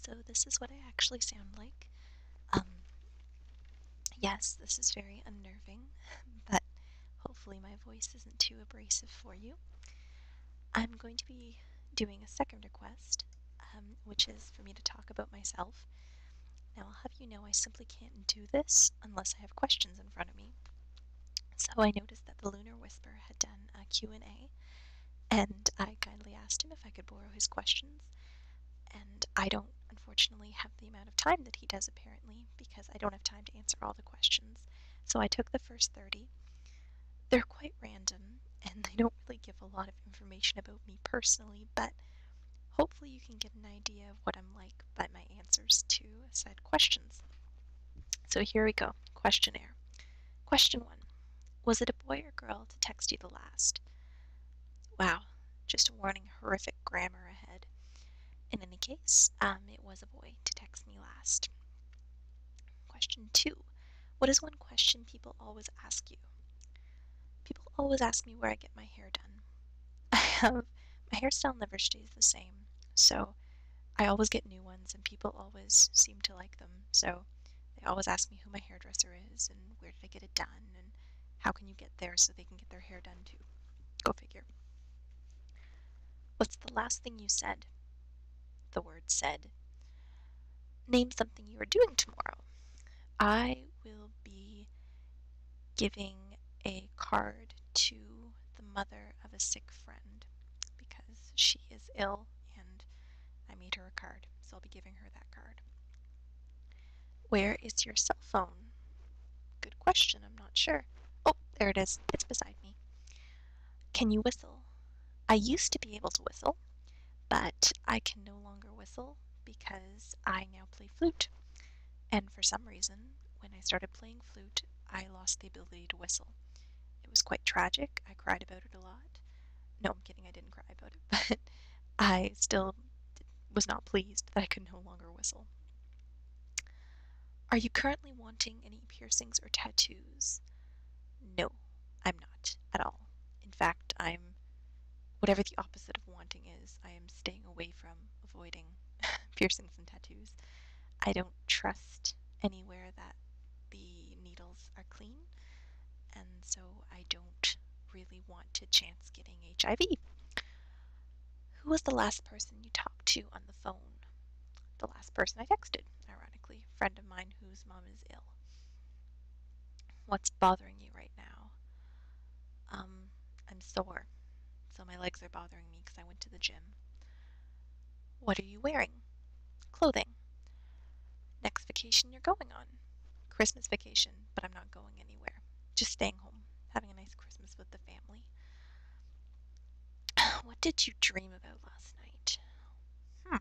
So this is what I actually sound like. Um, yes, this is very unnerving, but hopefully my voice isn't too abrasive for you. I'm going to be doing a second request, which is for me to talk about myself. Now, I'll have you know I simply can't do this unless I have questions in front of me. So I noticed that the Lunar Whisper had done a Q&A, and I kindly asked him if I could borrow his questions. And I don't, unfortunately, have the amount of time that he does, apparently, because I don't have time to answer all the questions. So I took the first 30. They're quite random, and they don't really give a lot of information about me personally, but hopefully you can get an idea of what I'm like by my answers to said questions. So here we go. Questionnaire. Question 1. Was it a boy or girl to text you the last? Wow, just a warning, horrific grammar ahead. In any case, it was a boy to text me last. Question 2. What is one question people always ask you? People always ask me where I get my hair done. My hairstyle never stays the same, so I always get new ones and people always seem to like them, so they always ask me who my hairdresser is and where did I get it done and how can you get there so they can get their hair done too. Go figure. What's the last thing you said? The word said. Name something you are doing tomorrow. I will be giving a card to the mother of a sick friend because she is ill and I made her a card, so I'll be giving her that card. Where is your cell phone? Good question, I'm not sure. Oh, there it is. It's beside me. Can you whistle? I used to be able to whistle, but I can no longer whistle because I now play flute. And for some reason, when I started playing flute, I lost the ability to whistle. It was quite tragic. I cried about it a lot. No, I'm kidding, I didn't cry about it, but I still was not pleased that I could no longer whistle. Are you currently wanting any piercings or tattoos? No, I'm not at all. In fact, I'm whatever the opposite of wanting is. I am staying away from, avoiding piercings and tattoos. I don't trust anywhere that the needles are clean, and so I don't really want to chance getting HIV. Who was the last person you talked to on the phone? The last person I texted, ironically, a friend of mine whose mom is ill. What's bothering you right now? I'm sore, so my legs are bothering me because I went to the gym. What are you wearing? Clothing. Next vacation you're going on? Christmas vacation, but I'm not going anywhere. Just staying home, having a nice Christmas with the family. What did you dream about last night? Hmm.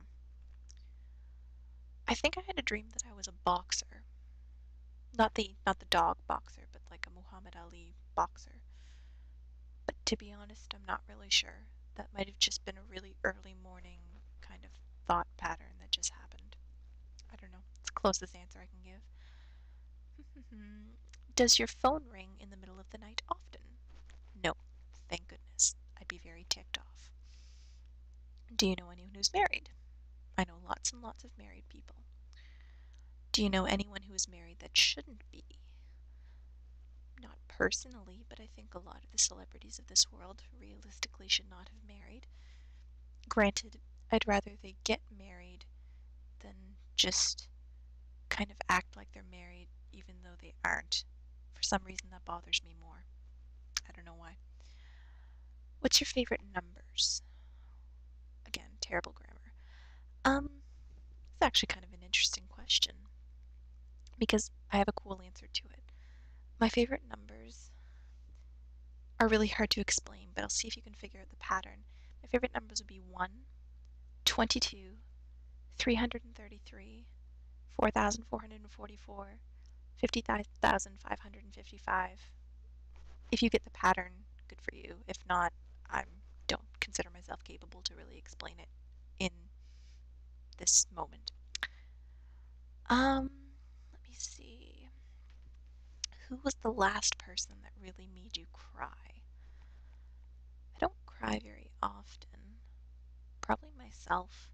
I think I had a dream that I was a boxer. Not the dog boxer, but like a Muhammad Ali boxer. But to be honest, I'm not really sure. That might have just been a really early morning kind of thought pattern that just happened. I don't know. It's the closest answer I can give. Does your phone ring in the middle of the night often? No, thank goodness. I'd be very ticked off. Do you know anyone who's married? I know lots and lots of married people. Do you know anyone who is married that shouldn't be? Not personally, but I think a lot of the celebrities of this world realistically should not have married. Granted, I'd rather they get married than just kind of act like they're married even though they aren't. For some reason, that bothers me more. I don't know why. What's your favorite numbers? Again, terrible grammar. It's actually kind of an interesting question because I have a cool answer to it. My favorite numbers are really hard to explain, but I'll see if you can figure out the pattern. My favorite numbers would be 1, 22, 333, 4,444, 50,555. If you get the pattern, good for you. If not, I don't consider myself capable to really explain it in this moment. Let me see. Who was the last person that really made you cry? I don't cry very often. Probably myself.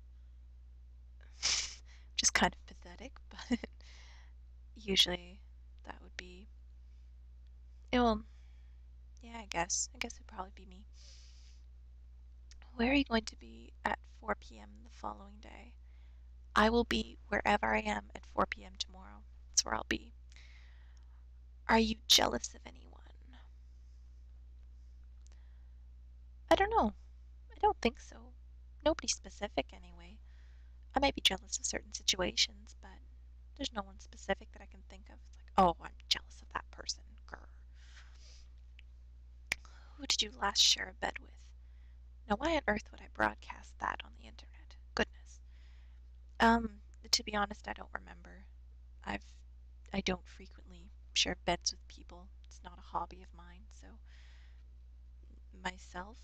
Usually that would be, well, yeah, I guess. I guess it would probably be me. Where are you going to be at 4 p.m. the following day? I will be wherever I am at 4 p.m. tomorrow. That's where I'll be. Are you jealous of anyone? I don't know. I don't think so. Nobody specific, anyway. I might be jealous of certain situations, but there's no one specific that I can think of. It's like, oh, I'm jealous of that person. Grr. Who did you last share a bed with? Now, why on earth would I broadcast that on the internet? Goodness. To be honest, I don't remember. I've I don't frequently share beds with people. It's not a hobby of mine, so myself,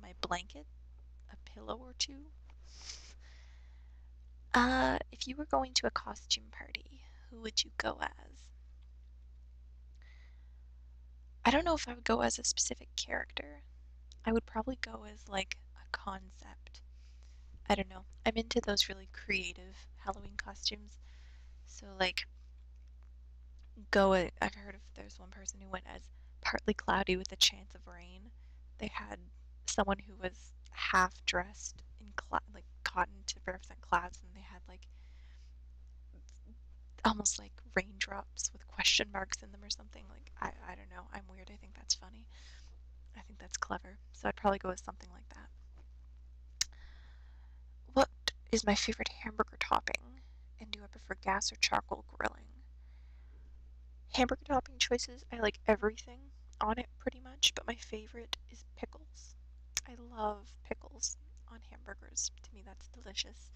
my blanket, a pillow or two. If you were going to a costume party, who would you go as? I don't know if I would go as a specific character. I would probably go as like a concept. I don't know. I'm into those really creative Halloween costumes. So like I've heard of there's one person who went as partly cloudy with a chance of rain. They had someone who was half dressed in like cotton to represent clouds, and they had like almost like raindrops with question marks in them or something. Like I don't know. I'm weird. I think that's funny. I think that's clever. So I'd probably go with something like that. What is my favorite hamburger topping? And do I prefer gas or charcoal grilling? Hamburger topping choices, I like everything on it pretty much, but my favorite is pickles. I love pickles on hamburgers. To me, that's delicious.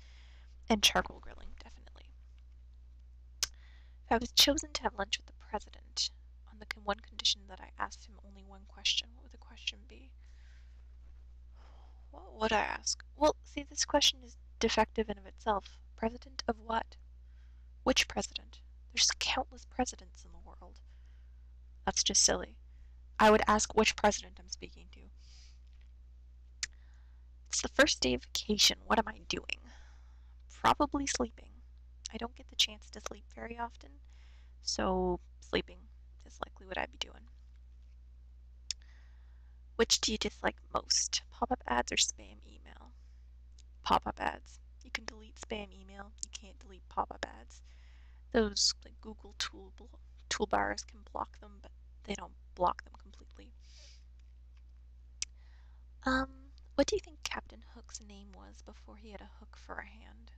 And charcoal grilling, definitely. If I was chosen to have lunch with the president, on the one condition that I asked him only one question, what would the question be? What would I ask? Well, see, this question is defective in of itself. President of what? Which president? There's countless presidents in the world. That's just silly. I would ask which president I'm speaking to. It's the first day of vacation. What am I doing? Probably sleeping. I don't get the chance to sleep very often, so sleeping is likely what I'd be doing. Which do you dislike most? Pop-up ads or spam email? Pop-up ads. You can delete spam email. You can't delete pop-up ads. Those like Google toolbars can block them, but they don't block them completely. What do you think Captain Hook's name was before he had a hook for a hand?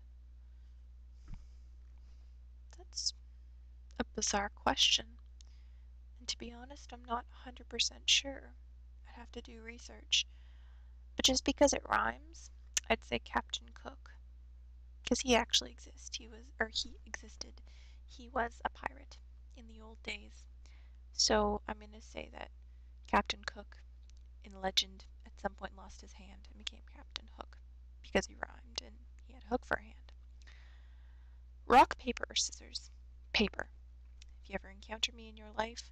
That's a bizarre question. And to be honest, I'm not 100% sure. I'd have to do research. But just because it rhymes, I'd say Captain Cook. Because he actually exists. He existed. He was a pirate in the old days. So I'm going to say that Captain Cook in legend at some point lost his hand and became Captain Hook because he rhymed and he had a hook for a hand. Rock, paper, or scissors? Paper. If you ever encounter me in your life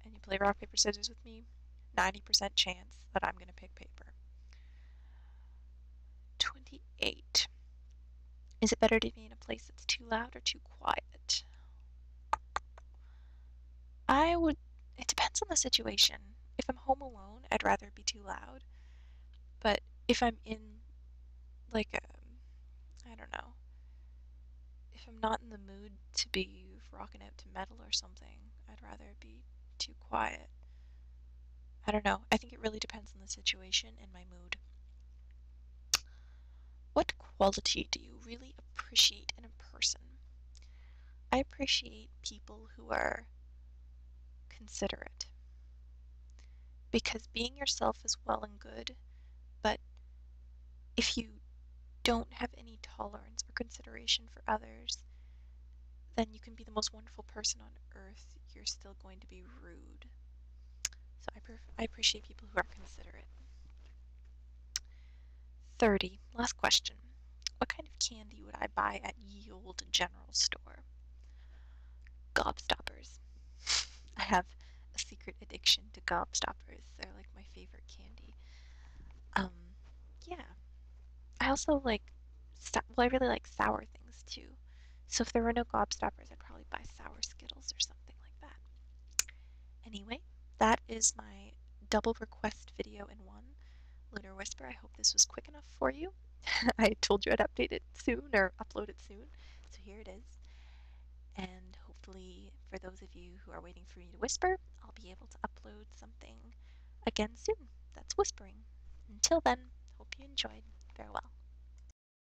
and you play rock, paper, scissors with me, 90% chance that I'm going to pick paper. 28. Is it better to be in a place that's too loud or too quiet? It depends on the situation. If I'm home alone, I'd rather it be too loud. But if I'm in, like, I don't know, if I'm not in the mood to be rocking out to metal or something, I'd rather it be too quiet. I don't know. I think it really depends on the situation and my mood. What quality do you really appreciate in a person? I appreciate people who are considerate. Because being yourself is well and good, but if you don't have any tolerance or consideration for others, then you can be the most wonderful person on earth. You're still going to be rude. So I appreciate people who are considerate. 30. Last question. What kind of candy would I buy at Ye Olde General Store? Gobstoppers. I have a secret addiction to gobstoppers. They're like my favorite candy. Um, yeah. I also like, well, I really like sour things too. So if there were no Gobstoppers, I'd probably buy Sour Skittles or something like that. Anyway, that is my double request video in one. Lunar Whisper, I hope this was quick enough for you. I told you I'd update it soon or upload it soon, so here it is. And hopefully, for those of you who are waiting for me to whisper, I'll be able to upload something again soon that's whispering. Until then, hope you enjoyed. Farewell.